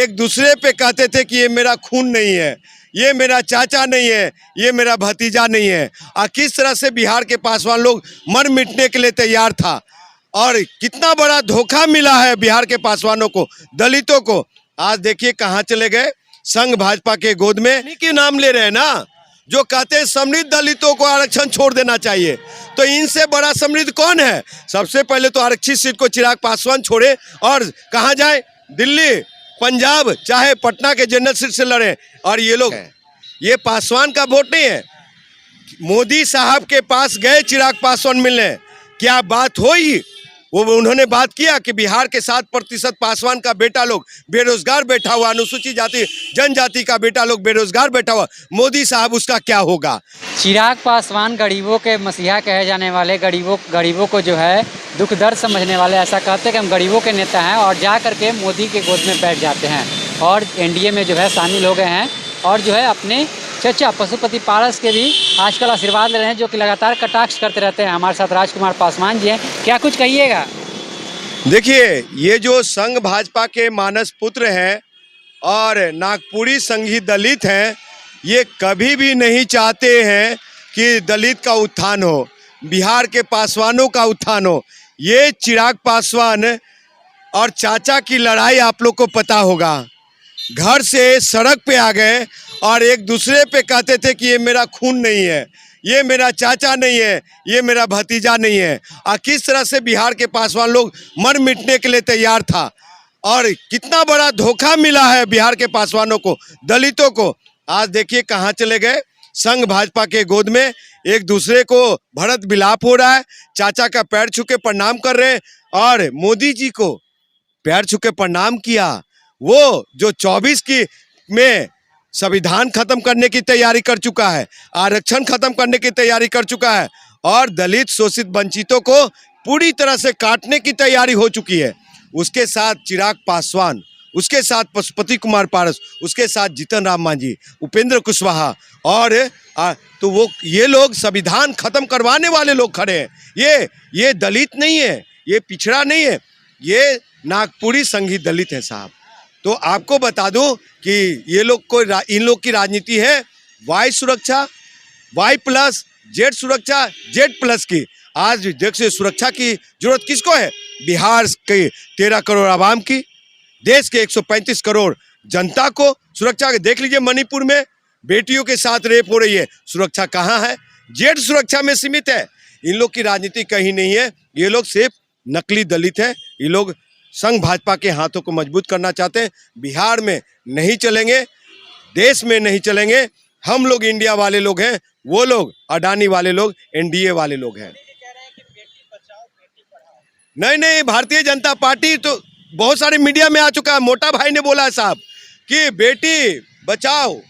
एक दूसरे पे कहते थे कि ये मेरा खून नहीं है, ये मेरा चाचा नहीं है, ये मेरा भतीजा नहीं है। और किस तरह से बिहार के पासवान लोग मर मिटने के लिए तैयार था और कितना बड़ा धोखा मिला है बिहार के पासवानों को, दलितों को। आज देखिए कहाँ चले गए, संघ भाजपा के गोद में इन्हीं के नाम ले रहे हैं ना, जो कहते हैं समृद्ध दलितों को आरक्षण छोड़ देना चाहिए। तो इनसे बड़ा समृद्ध कौन है? सबसे पहले तो आरक्षित सीट को चिराग पासवान छोड़े और कहाँ जाए, दिल्ली, पंजाब, चाहे पटना के जनरल सीट से लड़े। और ये लोग, ये पासवान का वोट नहीं है। मोदी साहब के पास गए चिराग पासवान मिलने, क्या बात हुई? वो उन्होंने बात किया कि बिहार के 7% पासवान का बेटा लोग बेरोजगार बैठा हुआ, अनुसूचित जाति जनजाति का बेटा लोग बेरोजगार बैठा हुआ, मोदी साहब उसका क्या होगा? चिराग पासवान गरीबों के मसीहा कहे जाने वाले, गरीबों को जो है दुख दर्द समझने वाले, ऐसा कहते हैं कि हम गरीबों के नेता हैं, और जा करके मोदी के गोद में बैठ जाते हैं और एनडीए में जो है शामिल हो गए हैं और जो है अपने चचा पशुपति पारस के भी आजकल आशीर्वाद ले रहे हैं, जो कि लगातार कटाक्ष करते रहते हैं। हमारे साथ राजकुमार पासवान जी हैं, क्या कुछ कहिएगा? देखिए, ये जो संघ भाजपा के मानस पुत्र हैं और नागपुरी संघी दलित हैं, ये कभी भी नहीं चाहते हैं कि दलित का उत्थान हो, बिहार के पासवानों का उत्थान हो। ये चिराग पासवान और चाचा की लड़ाई आप लोग को पता होगा। घर से सड़क पे आ गए और एक दूसरे पे कहते थे कि ये मेरा खून नहीं है, ये मेरा चाचा नहीं है, ये मेरा भतीजा नहीं है। और किस तरह से बिहार के पासवान लोग मर मिटने के लिए तैयार था और कितना बड़ा धोखा मिला है बिहार के पासवानों को, दलितों को। आज देखिए कहाँ चले गए, संघ भाजपा के गोद में एक दूसरे को भरत विलाप हो रहा है। चाचा का पैर छू के प्रणाम कर रहे हैं और मोदी जी को पैर छू के प्रणाम किया। वो जो 24 की में संविधान खत्म करने की तैयारी कर चुका है, आरक्षण खत्म करने की तैयारी कर चुका है और दलित शोषित वंचितों को पूरी तरह से काटने की तैयारी हो चुकी है। उसके साथ चिराग पासवान, उसके साथ पशुपति कुमार पारस, उसके साथ जीतन राम मांझी, उपेंद्र कुशवाहा और तो वो ये लोग संविधान खत्म करवाने वाले लोग खड़े हैं। ये दलित नहीं है, ये पिछड़ा नहीं है, ये नागपुरी संघी दलित है साहब। तो आपको बता दूं कि ये लोग को इन लोग की राजनीति है वाई सुरक्षा, वाई प्लस, जेड सुरक्षा, जेड प्लस की। आज देखिए सुरक्षा की जरूरत किसको है? बिहार के 13 करोड़ आवाम की, देश के 135 करोड़ जनता को सुरक्षा के। देख लीजिए मणिपुर में बेटियों के साथ रेप हो रही है, सुरक्षा कहाँ है? जेड सुरक्षा में सीमित है। इन लोग की राजनीति कहीं नहीं है, ये लोग सिर्फ नकली दलित है। ये लोग संघ भाजपा के हाथों को मजबूत करना चाहते हैं। बिहार में नहीं चलेंगे, देश में नहीं चलेंगे। हम लोग इंडिया वाले लोग हैं, वो लोग अडानी वाले लोग एनडीए वाले लोग हैं। नहीं, भारतीय जनता पार्टी तो बहुत सारे मीडिया में आ चुका है। मोटा भाई ने बोला है साहब कि बेटी बचाओ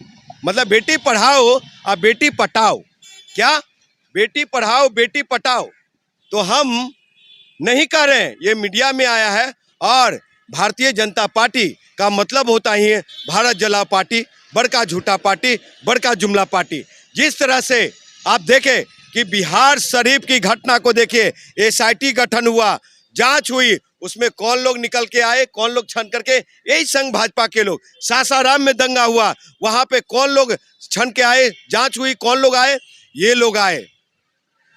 मतलब बेटी पढ़ाओ और बेटी पटाओ। क्या? बेटी पढ़ाओ बेटी पटाओ। तो हम नहीं कह रहे हैं, ये मीडिया में आया है। और भारतीय जनता पार्टी का मतलब होता ही है भारत जलाओ पार्टी, बड़का झूठा पार्टी, बड़का जुमला पार्टी। जिस तरह से आप देखें कि बिहार शरीफ की घटना को देखिए, एसआईटी गठन हुआ, जांच हुई, उसमें कौन लोग निकल के आए, कौन लोग छन करके, यही संघ भाजपा के लोग। सासाराम में दंगा हुआ, वहां पे कौन लोग छन के आए, जांच हुई, कौन लोग आए? ये लोग आए,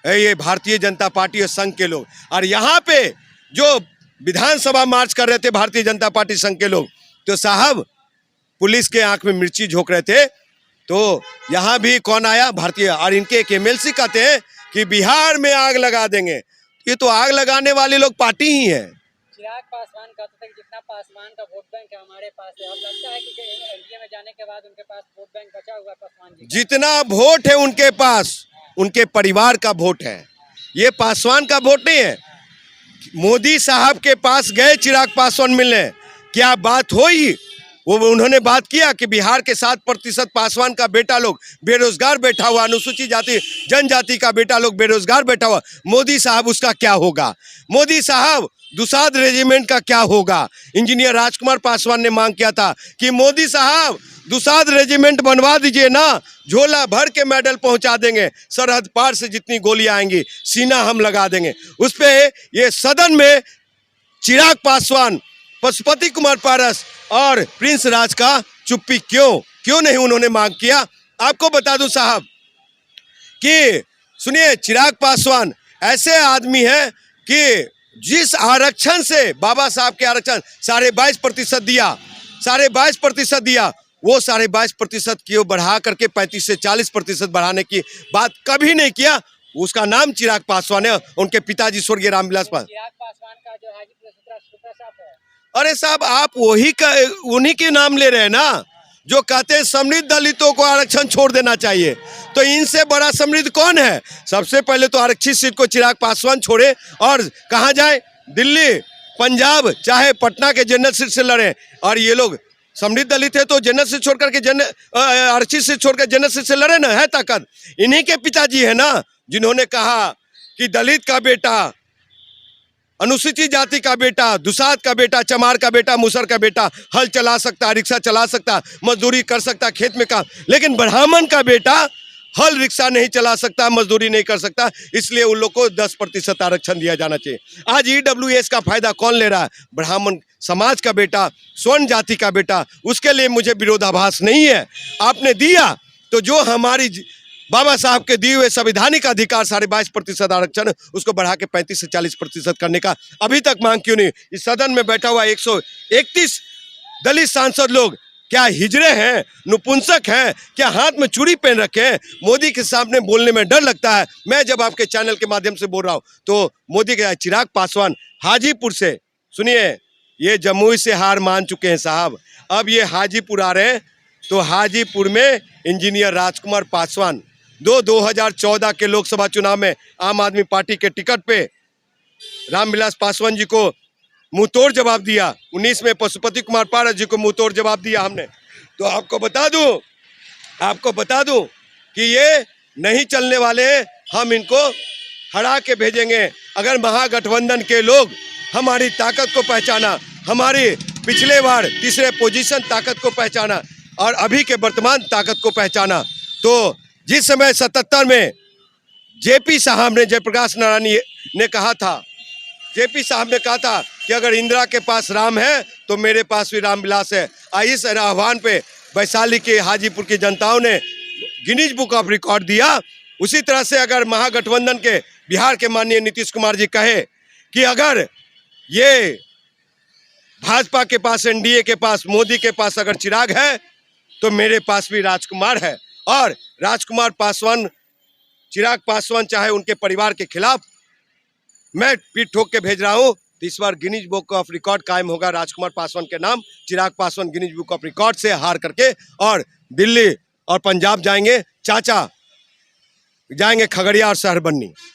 ये भारतीय जनता पार्टी और संघ के लोग। और यहाँ पे जो विधानसभा मार्च कर रहे थे भारतीय जनता पार्टी संघ के लोग, तो साहब पुलिस के आंख में मिर्ची झोंक रहे थे। तो यहाँ भी कौन आया? भारतीय। और इनके एक एमएलसी कहते हैं कि बिहार में आग लगा देंगे। ये तो आग लगाने वाले लोग पार्टी ही है। चिराग पासवान कहते थे कि जितना पासवान का वोट बैंक है हमारे पास है। अब लगता है कि एनडीए में जाने के बाद उनके पास वोट बैंक बचा हुआ पासवान जी। जितना वोट है उनके पास, उनके परिवार का वोट है, ये पासवान का वोट नहीं है। मोदी साहब के पास गए चिराग पासवान मिलने, क्या बात हुई? वो उन्होंने बात किया कि बिहार के 7% पासवान का बेटा लोग बेरोजगार बैठा हुआ, अनुसूचित जाति जनजाति का बेटा लोग बेरोजगार बैठा हुआ, मोदी साहब उसका क्या होगा? मोदी साहब दुसाध रेजिमेंट का क्या होगा? इंजीनियर राजकुमार पासवान ने मांग किया था कि मोदी साहब दुसाध रेजिमेंट बनवा दीजिए ना, झोला भर के मेडल पहुंचा देंगे, सरहद पार से जितनी गोलियां आएंगी सीना हम लगा देंगे। उस पे ये सदन में चिराग पासवान पशुपति कुमार पारस और प्रिंस राज का चुप्पी क्यों नहीं उन्होंने मांग किया? आपको बता दूं साहब कि सुनिए, चिराग पासवान ऐसे आदमी हैं कि जिस आरक्षण से बाबा साहब के आरक्षण 22.5% दिया, 22.5% दिया, वो 22.5% क्यों बढ़ा करके 35 से 40% बढ़ाने की बात कभी नहीं किया। उसका नाम चिराग पासवान है, उनके पिताजी स्वर्गीय रामविलास पासवान। चिराग पासवान का जो हाजीपुर सुपरा साफ है। अरे साहब, आप उन्हीं के नाम ले रहे हैं ना, जो कहते हैं समृद्ध दलितों को आरक्षण छोड़ देना चाहिए। तो इनसे बड़ा समृद्ध कौन है? सबसे पहले तो आरक्षित सीट को चिराग पासवान छोड़े और कहाँ जाए? दिल्ली, पंजाब, चाहे पटना के जनरल सीट से लड़े। और ये लोग समृद्ध दलित है तो जनरल सीट छोड़ करके आरक्षित सीट छोड़कर जनरल सीट से लड़े ना, है ताकत। इन्हीं के पिताजी है ना जिन्होंने कहा कि दलित का बेटा, अनुसूचित जाति का बेटा, दुसाध का बेटा, चमार का बेटा, मुसर का बेटा हल चला सकता, रिक्शा चला सकता, मजदूरी कर सकता, खेत में काम, लेकिन ब्राह्मण का बेटा हल रिक्शा नहीं चला सकता, मजदूरी नहीं कर सकता। इसलिए उन लोग को 10% आरक्षण दिया जाना चाहिए। आज ईडब्ल्यूएस का फायदा कौन ले रहा है? ब्राह्मण समाज का बेटा, स्वर्ण जाति का बेटा। उसके लिए मुझे विरोधाभास नहीं है। आपने दिया तो जो हमारी बाबा साहब के दिए हुए संवैधानिक अधिकार 22.5% आरक्षण, उसको बढ़ा के 35 से 40% करने का अभी तक मांग क्यों नहीं? इस सदन में बैठा हुआ 131 दलित सांसद लोग क्या हिजड़े हैं, नपुंसक हैं? क्या हाथ में चूड़ी पहन रखे हैं? मोदी के सामने बोलने में डर लगता है। मैं जब आपके चैनल के माध्यम से बोल रहा हूँ तो मोदी के चिराग पासवान हाजीपुर से, सुनिए, ये जमुई से हार मान चुके हैं साहब, अब ये हाजीपुर आ रहे हैं। तो हाजीपुर में इंजीनियर राजकुमार पासवान 2014 के लोकसभा चुनाव में आम आदमी पार्टी के टिकट पे रामविलास पासवान जी को मुंहतोड़ जवाब दिया। 19 में पशुपति कुमार पारस जी को मुंहतोड़ जवाब दिया हमने। तो आपको बता दूं कि ये नहीं चलने वाले, हम इनको हरा के भेजेंगे। अगर महागठबंधन के लोग हमारी ताकत को पहचाना, हमारी पिछले बार तीसरे पोजीशन ताकत को पहचाना और अभी के वर्तमान ताकत को पहचाना, तो जिस समय 77 में जेपी साहब ने, जयप्रकाश नारायण ने कहा था, जेपी साहब ने कहा था कि अगर इंदिरा के पास राम है तो मेरे पास भी रामविलास है। इस आह्वान पे वैशाली के हाजीपुर की जनताओं ने गिनीज बुक ऑफ रिकॉर्ड दिया। उसी तरह से अगर महागठबंधन के बिहार के माननीय नीतीश कुमार जी कहे कि अगर ये भाजपा के पास, एनडीए के पास, मोदी के पास अगर चिराग है तो मेरे पास भी राजकुमार है। और राजकुमार पासवान, चिराग पासवान चाहे उनके परिवार के खिलाफ मैं पीठ ठोक के भेज रहा हूं। तो इस बार गिनीज बुक ऑफ रिकॉर्ड कायम होगा राजकुमार पासवान के नाम। Chirag Paswan Guinness Book of Record से हार करके और दिल्ली और पंजाब जाएंगे। चाचा जाएंगे खगड़िया और शहर बन्नी।